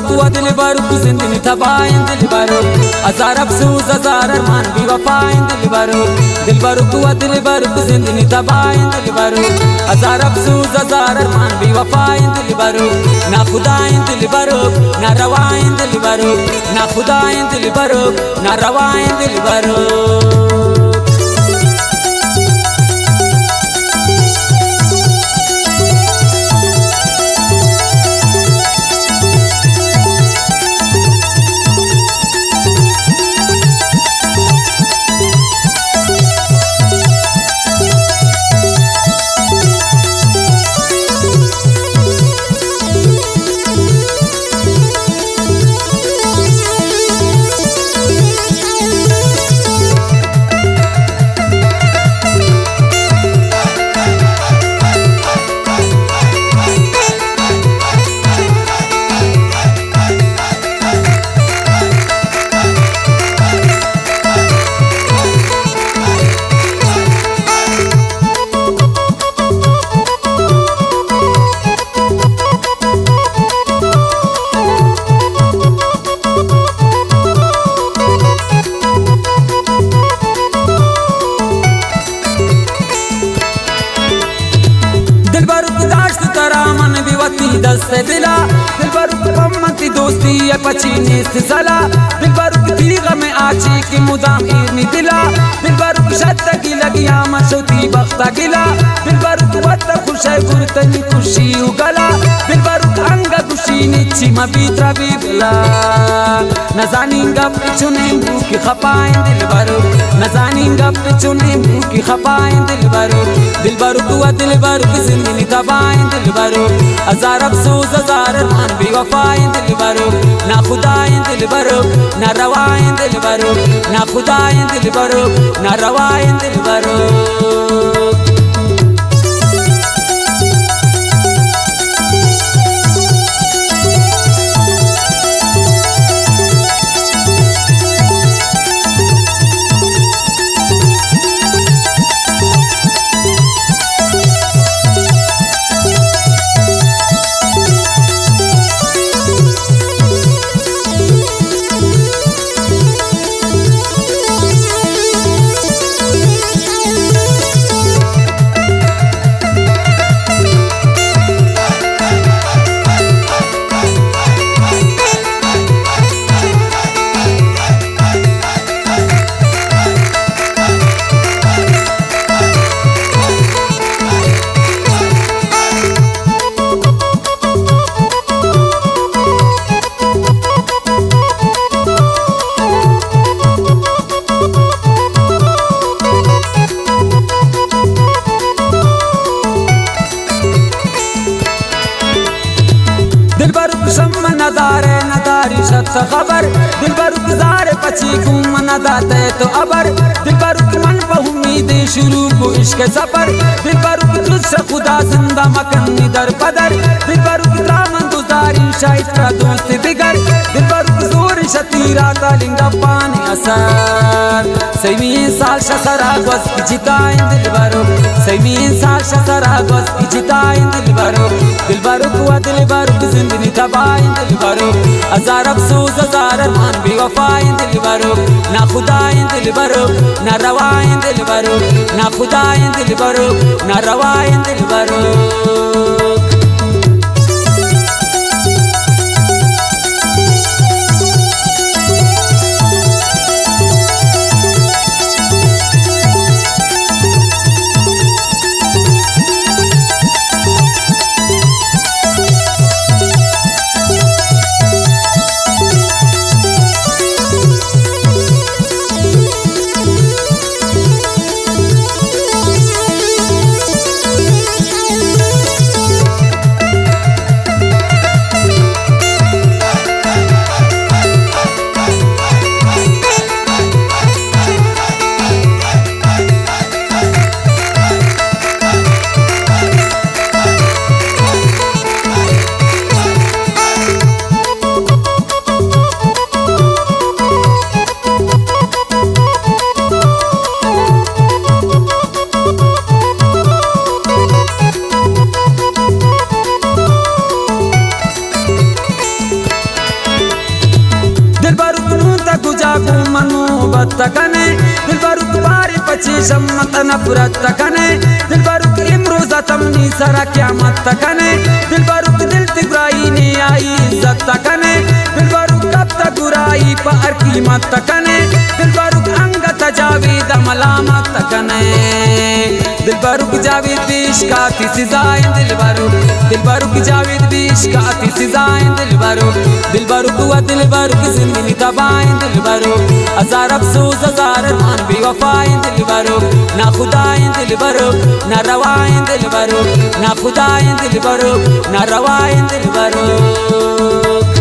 कुआ दिल बारू जिंदगी तबाइन दिल बारू हजार अफसोस हजार अरमान भी वफाइन दिल बारू कुआ दिल बारू जिंदगी तबाइन दिल बारू हजार अफसोस हजार अरमान भी वफाइन दिल बारू ना खुदाइन दिल बारू ना रवाइन दिल बारू ना खुदाइन दिल बारू ना रवाइन दिल बारू। दस्ते दिला दिलबरू कमती दोस्ती है पचीने से सला दिलबरू की तीग में आची की मुदाम ईरनी दिला दिलबरू की शत की लगिया मशोती बख्ता गिला दिलबरू की वत खुश है गुरतनी खुशी उगला दिलबरू की अंग खुशी निची मबीत्रा बिबला नजानिंगा पिछुने मुँह की खपाएं दिलबरू नजानिंगा पिछुने मुँह की खपाएं दिलबरू कुआ दिलबरू की जिंदगी तबाएं दिलबरू हजार अफसोस हजार अरमान भी वफाएं दिल बारू ना खुदाएं दिल बारू ना रवाएं दिल बारू ना खुदाएं दिल बारू ना रवाएं दिल बारू। नदारे नदारी शख्स खबर दिलबरू गुजारे पची घूम नदाते तो अबर दिलबरू मन बहुमीद शुरू को इश्क सफर दिलबरू तुझसे खुदा जिंदा मकन दर पदर दिलबरू दामन गुजारी शायद का दोस्त दिगर दिलबरू जोर शतीरा तालिंगा पानी असर सैमी साल शसरा गोस जिताएं दिलबरू सैमी साल शसरा गोस जिताएं दिलबरू कुआ दिलबरू जिंदगी तबाएं दिलबरू हजार अफसोस हजार अरमान भी वफाएं दिलबरू ना खुदाएं दिलबरू ना रवाएं दिलबरू ना खुदाएं दिलबरू ना रवाएं दिलबरू। नफरत तकने दिल बरुक इमरोज़ तमनी सरा क़यामत तकने दिल बरुक दिल तिगराई ने आई इज्जत तकने दिल बरुक कब तक बुराई पर कीमत तकने दिल बरुक अंग तजावीद मलामत तकने दिल बरुक जावेद बीश का सिजाएं दिल बरुक जावेद बीश का सिजाएं दिल बरुक व दिल बरुक जिंदगी तबाएं दिल बरुक हजार अफसोस हजार अरमान बेवफाएं दिल बरुक ना खुदाएं दिल बरुक ना रवाएं दिल बरुक ना खुदाएं दिल बरुक ना रवाएं दिल बरुक।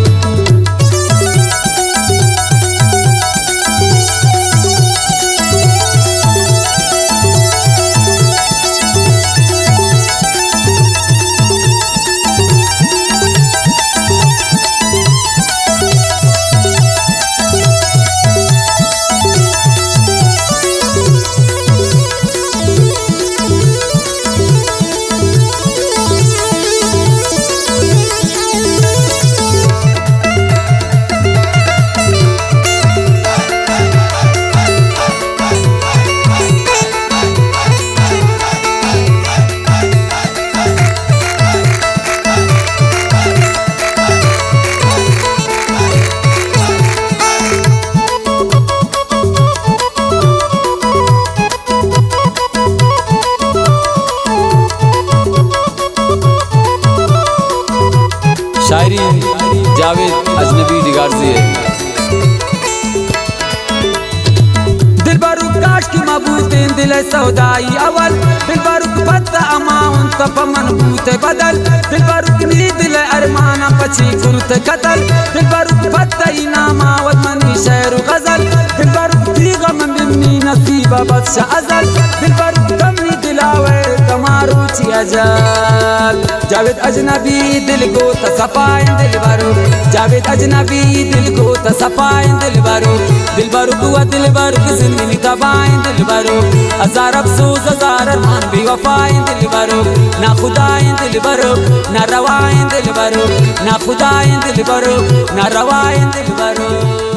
शायरी जावेद अजनबी डिगारजी है। दिल बरुक काश की मबूतें दिल सौदाई अवल दिल बरुक पत्ता अमाउन तप मनबूत बदल दिल बरुक नी दिल अरमाना पची कुर्त कतल दिल बरुक पत्ता इनामा वदमनी शेर गजल दिल बरुक तीगा मंदिनी नसीबा बदशा अजल दिल बरुक तमनी दिलावे तमारू ची अजल जावेद अजनबी दिल को तसफाएं दिल बरुक जावेद अजनबी दिल को तसफाएं दिल बरुक व दिल बरुक जिंदगी तबाएं दिल बरुक हजार अफसोस हजार अरमान बेवफाएं दिल बरुक ना खुदाएं दिल बरुक ना रवाएं दिल बरुक ना खुदाएं दिल बरुक ना रवाएं दिल बरुक।